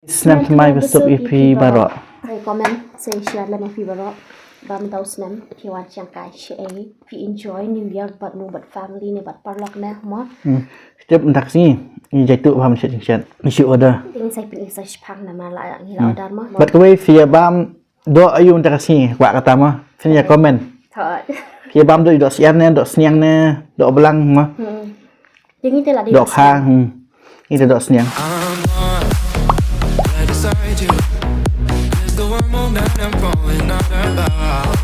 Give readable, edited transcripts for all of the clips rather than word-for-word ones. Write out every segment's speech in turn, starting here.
Snap mai besok EP baru. Comment, saya share lama fi baru. Bam tahu snap kiwan cangkai share. Fi enjoy New Year but no but family ni but parlok na mo. Setiap entak sini, ini jatuh paham chat. Isi order. Ting saya pilih saya sepang nama lah ni lah order mo. But kau via bam do ayu entak sini, wak kata mah. Sini ya komen. Thot. Via bam do dok sian ne, dok seniang ne, dok belang mah. Yang itu lah dia. Dok hang. Ini dok seniang. Beside you is the one moment I'm falling out about.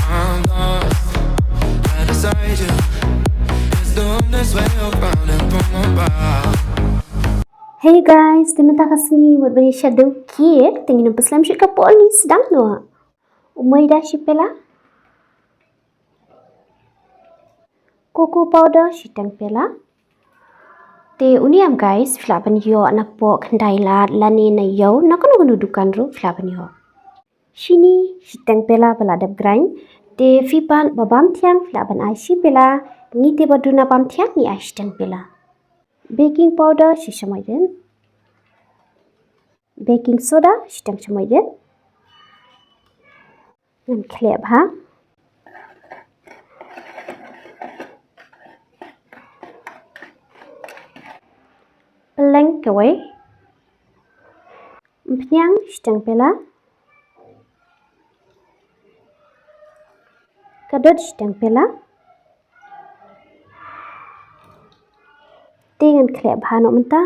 I'm lost right beside you is the one that's way up on and from above. Hey guys, terima kasih buat beri shadow kit. Tingin nampak slam shit kapol ni sedang no. Umay dah shipela. Cocoa powder shitang pela. Te uniam guys, flapan yo anak po kendai lat lani na yo nakano dukan ru flapan yo. Shini shitang pela beladap grind. Te fipan babam tiang flapan ai shi pela. Ni te baduna bam tiang ni ai shitang pela. Baking powder shishamai den. Baking soda shitang chamai den. Ngan klep ha. Peleng kawai. Mpenyang shitang pela. Kadot shitang pela. Dengan klep ha no menta.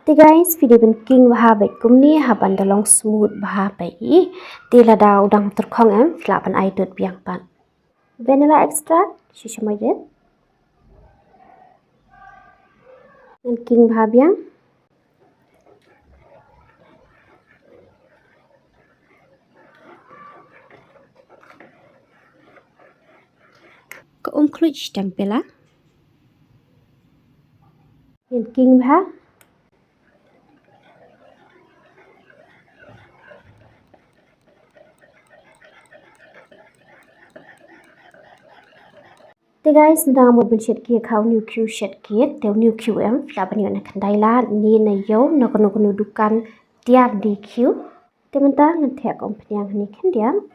Te guys, video ben king baha baik kumni haban dalong smooth baha baik. Te lada udang terkong em flapan ai dot biang pan. Vanilla extract shishamai den. King bahabiang ko kluj tempela king bah Te guys, ndang mo bunchet ki kau new Q shed kit, te new QM, flapan yo na kandai la, ni na yo, na kono dukan tiar DQ. Te menta ngantek om penyang ni kendiam.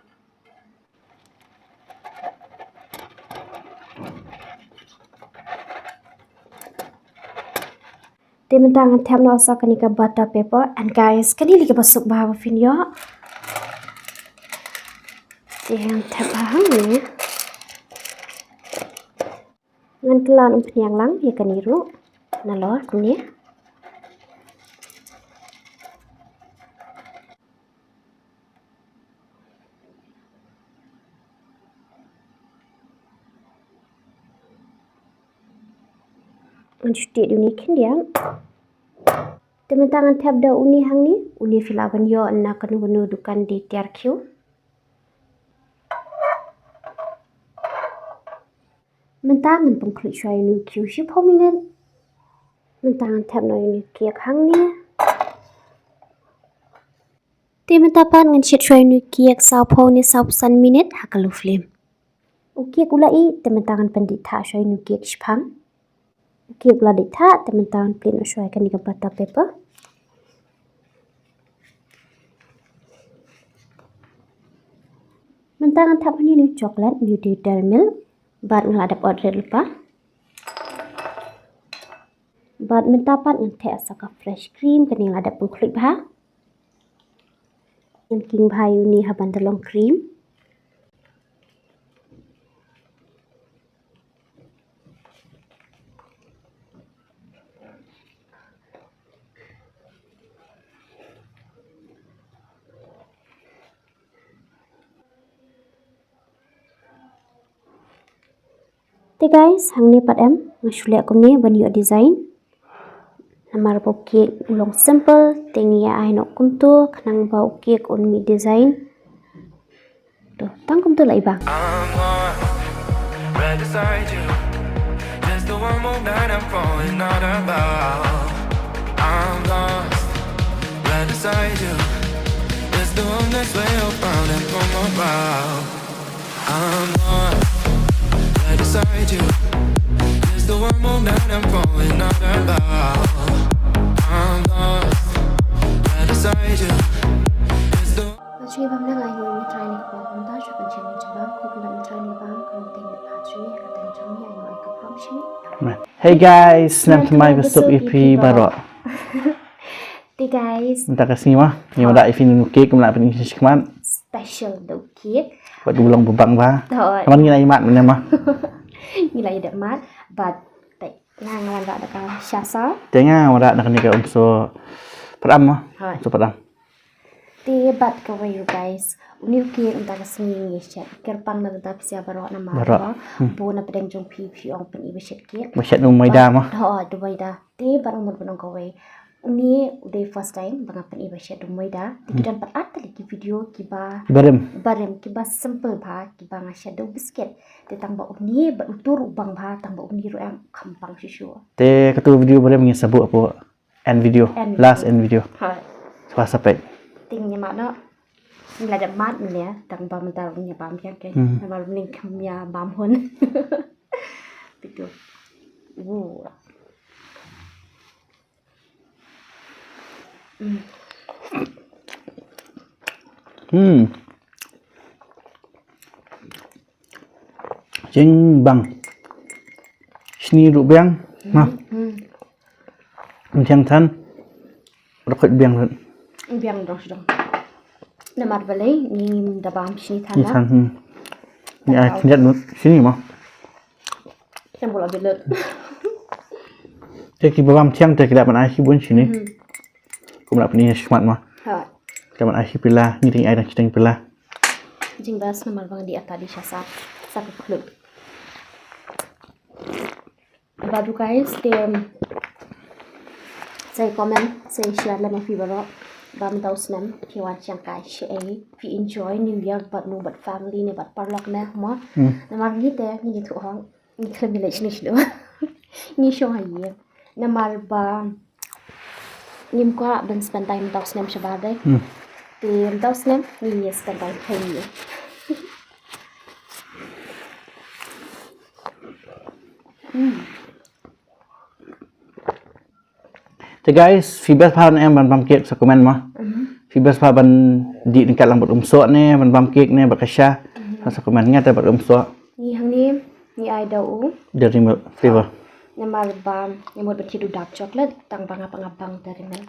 Te menta ngantek na osa kanika butter paper, and guys, kani lagi basuk bahawa fin yo. Te ngantek bahang ni. Ngan kelan umpenyang lang ya kaniru nalor kunya ngan cuti uni kendiam teman-teman tab da uni hang ni uni filaban yo na kanu dukan di TRQ Mentangan pengklik syai nu Q ship hominin. Mentangan tab no ini kiak hang ni. Ti mentapan ngan shit syai nu kiak sao po ni sao san minute hakalu flame. Ukiak ulai tementangan pendita syai nu kiak shipang. Ukiak ula dita tementangan plin syai kan di butter paper. Mentangan tab ni nu coklat nu di dairy milk. Bat ngeladap order lupa. Bat mentapat ngantek asaka fresh cream kini ngeladap pengklik bah. King bahayu ni haban telong cream. Te guys, hang ni pat em ngashule aku ni bani yo design. Namar bau cake ulong simple, tingi ya ai nok kuntu, kanang bau cake on mi design. Tuh, tangkum tu lai bang. I'm lost right beside you is the one moment I'm falling out about. I'm lost right beside you is the one that's way up on and from above. I'm lost beside you is the one moment I'm falling out Hey guys, nam mai besok EP barok. Thì guys, Minta kasih mah. Yang ada EP nu cake kemla pen English keman. special đầu kiếp. Buat ulang bubang ba. Rồi, Kaman ngilai mat mana mah. như là đẹp mát và tại ngang ngoan đã được xa xó. Tengah ada nak ni ka umso padam mah. Rồi, So padam. thì bật cái way guys. New kiếp chúng ta sẽ nghe chat. Kerpang na kita bisa barok na Barok. maro. Bu na pedang jong pi ong pen ibe chat kiếp. Masyad nu maida mah. Rồi, Dubai dah. Thì barang một benang cái way. Ini udah first time bangapan ibe chat Dubai dah. Thì kita dapat ada lagi video kiba. Barem. Barem kiba simple ba kiba ngasya do biscuit te tang ba uni ba utur bang ba tang ba uni ro am khampang shishu Te ketu video barem ngi sabuk apa end video. End Last end video. ha Swa sampai. ting nya ma no ni la da mat ni ya tang ba mentar nya bam ya ke na ba ning kham ya bam hon video Jeng bang. Sini duk biang. Mah. Tiang tan. Rokot biang rut. biang dong dong na mat balai ni da bam sini Ni thana tan. Ni ai kinjat nu sini mah. yang bola belut Te ki babam tiang te kida pan ai ki bun sini. Kum la pani smart mah. ha Kaman ai ki pila ni ting ai dak citeng pila. jing bas na mal bang di ata di syasat satu klub baru guys saya komen saya share lah fi baro bam tau snam ki wan chang kai share fi enjoy ni biar bat nu bat family ni bat parlok na mo na mar ni te ni thu hong ni klem village ni shlo ni show ha ye na mar ba nim kwa ben spend time tau snam shabab dai thì tao xem ni spend time hay ni Te guys, feedback pan em ban bam cake sa komen mah. Feedback pa ban di dekat lambut umso ni, ban bam cake ni bakasya. Sa komen ngata bat umso ni hang ni ai dau dari milk flavor. na mar ba ni mod beti du dark chocolate tang bang abang dari mel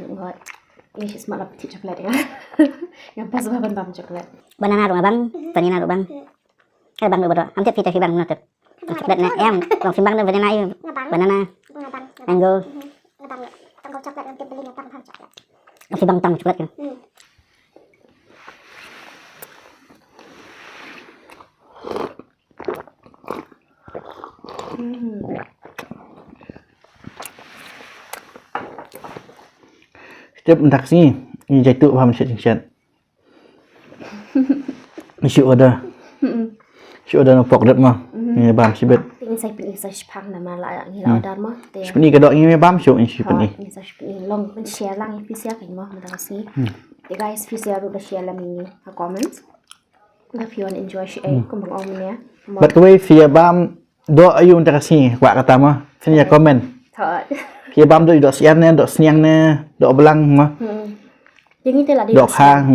ngot ini sih smart petit chocolate ya yang pas ban bam chocolate banana rồi băng vanilla rồi băng cái băng rồi anh tiếp phi tại phi băng nó thật chocolate này em còn phi băng đâu vanilla yêu banana mango phi băng tăng chocolate kìa Setiap entak sini, ini jatuh paham chat. Isi order. Si order no pok dat mah. Ni bam si bet. ting sai pin sai pang na ma la ni la dar mo te Seperti kedok ini bam syuk ini seperti. ni sai pin long pin share lang fi sia kan mo ma si the guys fi sia ru da share la mini a comment if you want enjoy share kum bang om ni Bat kau via bam do ayu entak sini, wak kata mah. Sini ya komen. thợ Via bam do dok sian ni, dok seniang ni, dok belang mah. yang itu lah di Dok ha.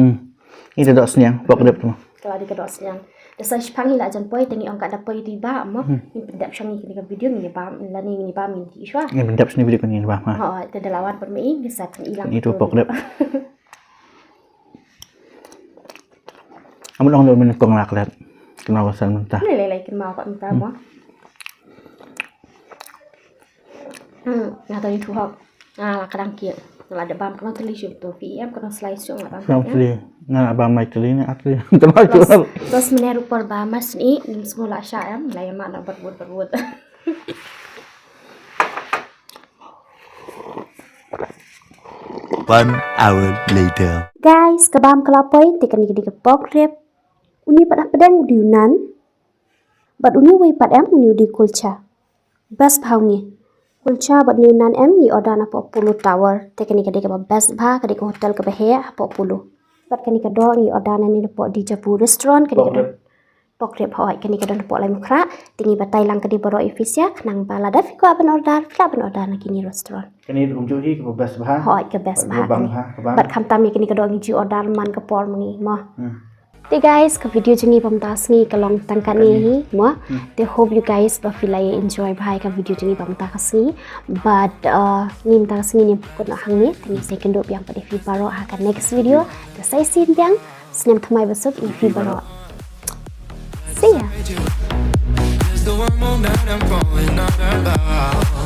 Ini dok seniang, pok dep tu. kalau di kedok siang desa pang ila jan poi tengi ong kada poi di ba mo ni pendap syang ni kini video ni ba la ni ba min ti shwa Ini bendap sini video ni bam. ha te dalawan per mei bisa kan ilang Itu pok dep. Amun orang do menekong laklat. Kenapa san mentah. lele kan mau kok minta mo nga to ni thu hok kadang kia là ada bam kan teli syuk tu VM kan slice syuk bam Kenapa tadi? Nah, bam mai tadi ni asli. Terus tu. terus meneru per ba mas ni nim sekolah syam la yama nak berbuat 1 hour later. guys kabam kelapoy tikan di kepok rep uni pada pedang di Yunan bad uni wei pad em uni di kulcha best bhau ni kulcha bad ni Yunan em ni order na po 10 tower tikan di ka best bha ka di hotel ka behe po 10 bad kan ka do ni order na ni po di Jabu restaurant kan ka pok rep hoi kan ka do po lai mukra tingi batai lang ka di baro efisia nang balada fi ko aban order na kini restaurant Kini umjuhi ke best bah. hoi ka best bha Bang ha, bang. bad kham tam ni kini ka do ngi ji order man ka por mangi mo Te guys, ke video jengi pamtas ni kalong tangkat ni mo. Te hope you guys ba feel like enjoy bhai ka video jengi pamtas ni. But nim ta sini ni put na hang ni tini second dop yang pada fi baro akan next video. Te sai sin biang snem thamai besok in fi baro. See ya. Just the one more night I'm falling out about.